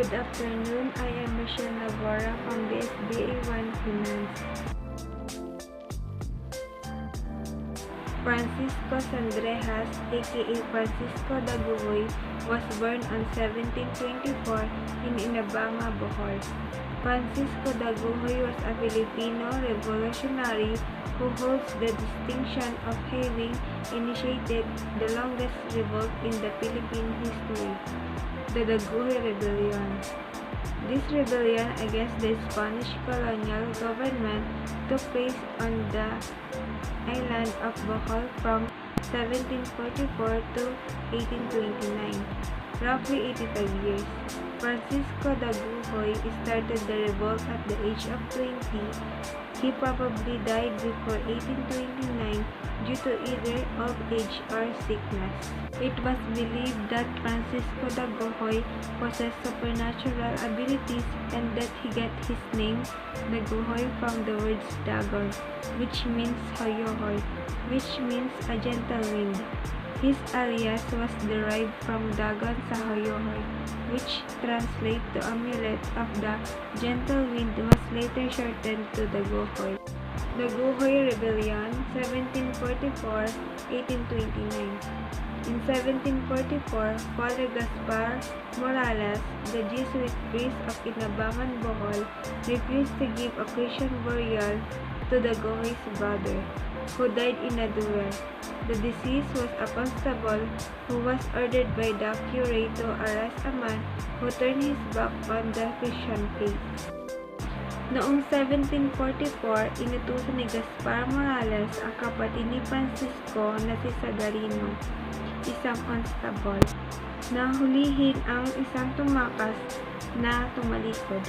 Good afternoon, I am Michelle Navarra from the SBA1 Finance. Francisco Sandrejas, aka Francisco Dagohoy, was born on 1724 in Inabanga, Bohol. Francisco Dagohoy was a Filipino revolutionary who holds the distinction of having initiated the longest revolt in the Philippine history, the Dagohoy Rebellion. This rebellion against the Spanish colonial government took place on the island of Bohol from 1744 to 1829, roughly 85 years. Francisco Dagohoy started the revolt at the age of 20. He probably died before 1829 due to either old age or sickness. It was believed that Francisco Dagohoy possessed supernatural abilities and that he got his name, Dagohoy, from the words Dagor, which means Hoyohoy, which means a gentle wind. His alias was derived from Dagon sa Hoyohoy, which translates to amulet of the gentle wind, was later shortened to Dagohoy. Dagohoy Rebellion, 1744-1829. In 1744, Father Gaspar Morales, the Jesuit priest of Inabangan, Bohol, refused to give a Christian burial to Dagohoy's brother, who died in a duel. The deceased was a constable who was ordered by the curate to arrest a man who turned his back on the Christian faith. Noong 1744, inutusan ni Gaspar Morales ang kapatid ni Francisco na si Sagarino, isang constable, na hulihin ang isang tumakas na tumalikod.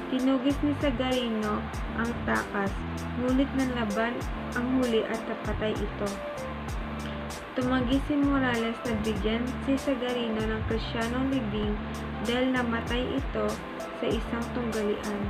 Tinugis ni Sagarino ang takas, ngunit nanlaban ang huli at napatay ito. Tumanggi si Morales na bigyan si Sagarino ng Kristyanong libing dahil namatay ito sa isang tunggalian,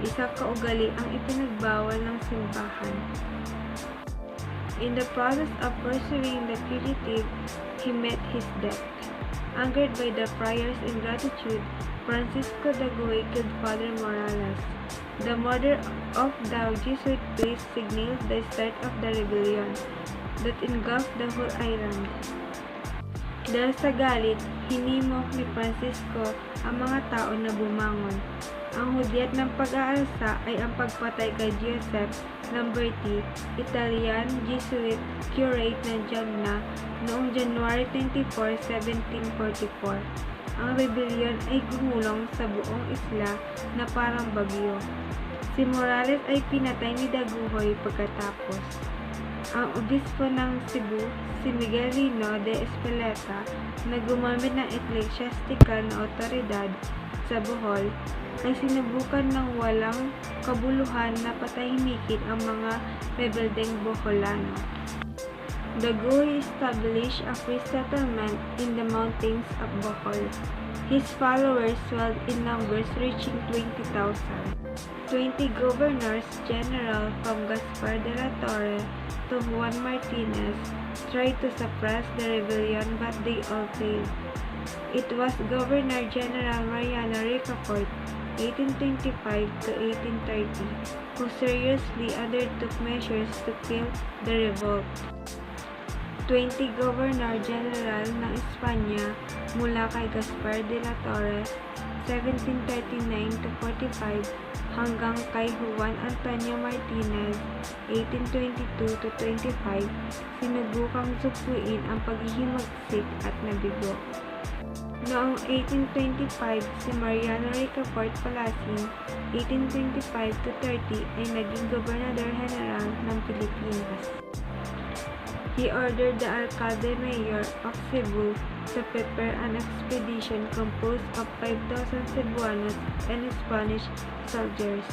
isang kaugali ang ipinagbawal ng simbahan. In the process of pursuing the fugitive, he met his death. Angered by the friar's ingratitude, Francisco Dagohoy killed Father Morales. The murder of the Jesuit priest signaled the start of the rebellion that engulfed the whole island. Dahil sa galit, hinimok ni Francisco ang mga tao na bumangon. Ang hudyat ng pag-aalsa ay ang pagpatay kay Joseph Lamberti, Italian Jesuit curate ng Jagna noong January 24, 1744. Ang rebellion ay gumulong sa buong isla na parang bagyo. Si Morales ay pinatay ni Dagohoy pagkatapos. Ang obispo ng Cebu, si Miguelino de Espeleta, na gumamit ng eklesiastikal na otoridad sa Bohol, ay sinubukan ng walang kabuluhan na patahimikin ang mga rebeldeng Boholano. Dagohoy established a free settlement in the mountains of Bohol. His followers swelled in numbers reaching 20,000. 20 governors general from Gaspar de la Torre to Juan Martinez tried to suppress the rebellion but they all failed. It was Governor General Mariano Ricafort, 1825 to 1830, who seriously undertook measures to kill the revolt. 20 Governor-General ng Espanya mula kay Gaspar de la Torre, 1739 to 45, hanggang kay Juan Antonio Martinez, 1822 to 25, sinubukang suksuin ang paghihimagsik at nabigo. Noong 1825, si Mariano Ricafort Palasin, 1825 to 30, ay naging Gobernador General ng Pilipinas. He ordered the alcalde-mayor of Cebu to prepare an expedition composed of 5,000 Cebuanos and Spanish soldiers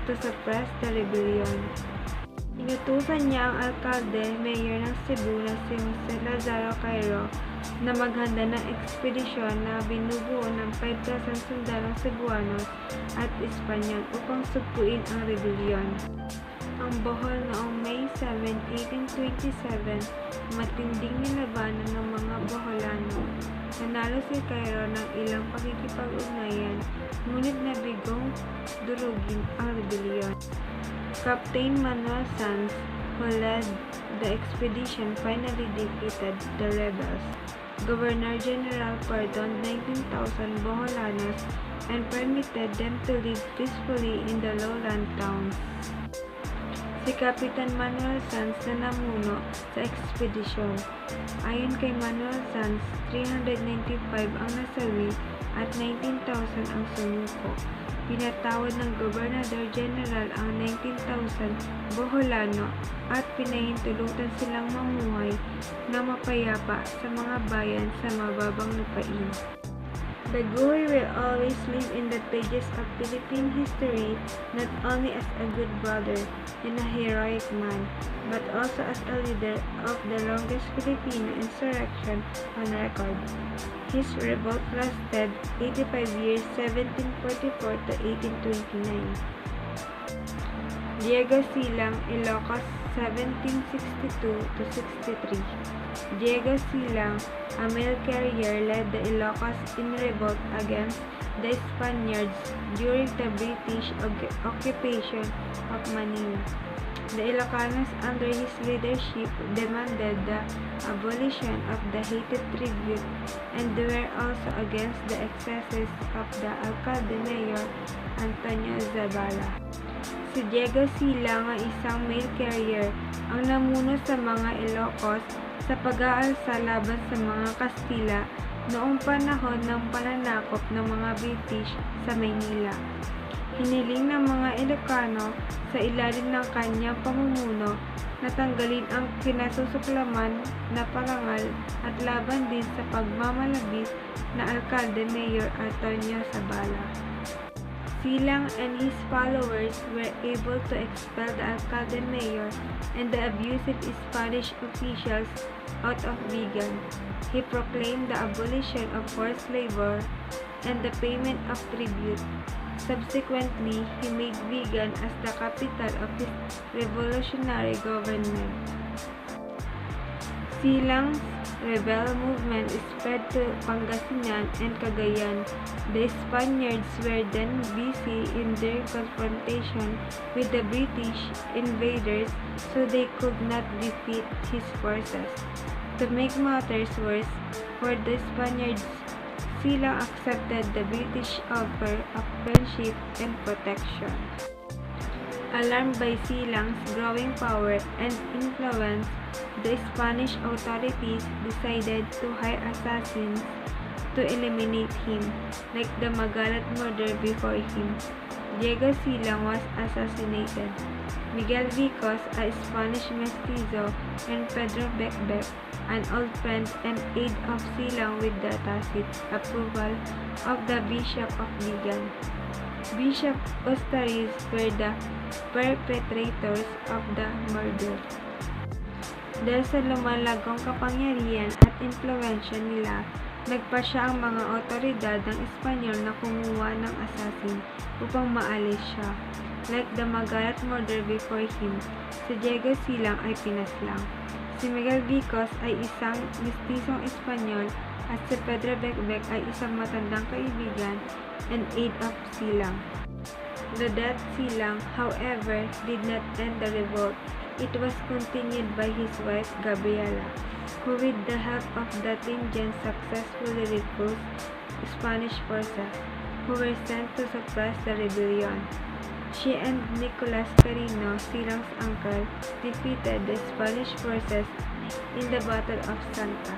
to suppress the rebellion. Inutusan niya ang alcalde-mayor ng Cebu na si Jose Lazaro Cairo na maghanda ng ekspedisyon na binubuo ng 5,000 sundalong Cebuanos at Espanyol upang sugpuin ang rebellion. Ang Bohol noong May 7, 1827, matinding nilabanan ng mga Boholano. Nanalo si Cairo ng ilang pakikipag-ugnayan, ngunit nabigong durugin ang rebellion. Captain Manuel Sanz, who led the expedition, finally defeated the rebels. Governor-General pardoned 19,000 Boholanos and permitted them to live peacefully in the lowland towns. Si Kapitan Manuel Sanz na namuno sa ekspedisyon. Ayon kay Manuel Sanz, 395 ang nasawi at 19,000 ang sumuko. Pinatawad ng Gobernador-General ang 19,000 Boholano at pinahintulutan silang mamuhay na mapayapa sa mga bayan sa mababang lupain. Dagohoy will always live in the pages of Philippine history not only as a good brother and a heroic man, but also as a leader of the longest Filipino insurrection on record. His revolt lasted 85 years, 1744 to 1829. Diego Silang, Ilocos, 1762 to 63. Diego Silang, a mail carrier, led the Ilocos in revolt against the Spaniards during the British occupation of Manila. The Ilocanos, under his leadership, demanded the abolition of the hated tribute and were also against the excesses of the alcalde mayor Antonio Zabala. Si Diego Silang, ang isang mail carrier, ang namuno sa mga Ilocos sa pag-aalsa laban sa mga Kastila noong panahon ng pananakop ng mga British sa Maynila. Hiniling ng mga Ilocano sa ilalim ng kanyang pamumuno na tanggalin ang kinasusuklaman na parangal at laban din sa pagmamalabis na alkalde Mayor Antonio Zabala. Silang and his followers were able to expel the alcalde mayor and the abusive Spanish officials out of Vigan. He proclaimed the abolition of forced labor and the payment of tribute. Subsequently, he made Vigan as the capital of his revolutionary government. Silang's rebel movement spread to Pangasinan and Cagayan. The Spaniards were then busy in their confrontation with the British invaders, so they could not defeat his forces. To make matters worse for the Spaniards, Silang accepted the British offer of friendship and protection. Alarmed by Silang's growing power and influence, the Spanish authorities decided to hire assassins to eliminate him, like the Magalat murder before him. Diego Silang was assassinated. Miguel Vicos, a Spanish mestizo, and Pedro Becbec, an old friend and aide of Silang with the tacit approval of the Bishop of Vigan. Bishop Ustariz were the perpetrators of the murder. Dahil sa lumalagong kapangyarihan at impluwensya nila, nagpasya ang mga otoridad ng Espanyol na kumuha ng assassin upang maalis siya. Like the Magalat murder before him, si Diego Silang ay pinaslang. Si Miguel Vicos ay isang mestisong Espanyol at si Pedro Becbec ay isang matandang kaibigan and aide of Silang. The death Silang, however, did not end the revolt. It was continued by his wife Gabriela, who with the help of the Tingians successfully repulsed Spanish forces, who were sent to suppress the rebellion. She and Nicolas Carino, Silang's uncle, defeated the Spanish forces in the Battle of Santa.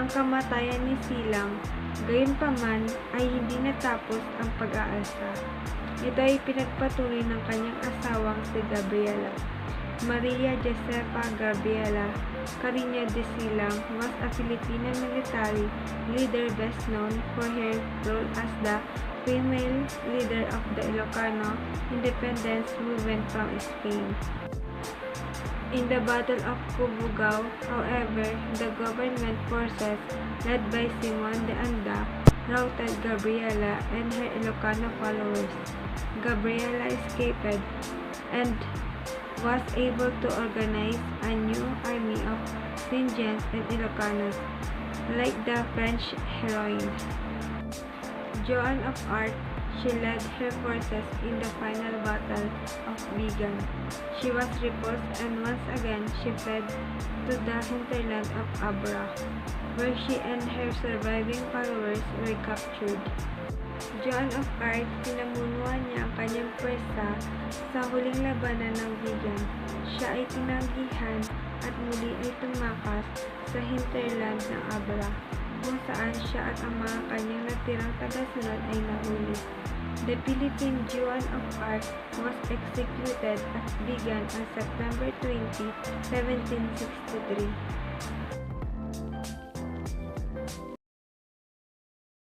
Ang kamatayan ni Silang, gayunpaman, ay hindi natapos ang pag-aalsa. Ito ay pinagpatuloy ng kanyang asawang si Gabriela. Maria Josefa Gabriela Carino de Silang was a Filipino military leader best known for her role as the female leader of the Ilocano independence movement from Spain. In the Battle of Cubugao, however, the government forces led by Simon de Anda routed Gabriela and her Ilocano followers. Gabriela escaped and was able to organize a new army of Tingians and Ilocanos. like the French heroine Joan of Arc. She led her forces in the final battle of Vigan. She was repulsed and once again she fled to the hinterland of Abra, where she and her surviving followers were captured. Joan of Arc, pinamunuan niya ang kanyang pwersa sa huling labanan ng Vigan. Siya ay tinanggihan at muli ay tumakas sa hinterland ng Abra, kung saan siya at ang mga kanyang natirang tagasunod ay nahuli. The Philippine Joan of Arc was executed at Vigan on September 20, 1763.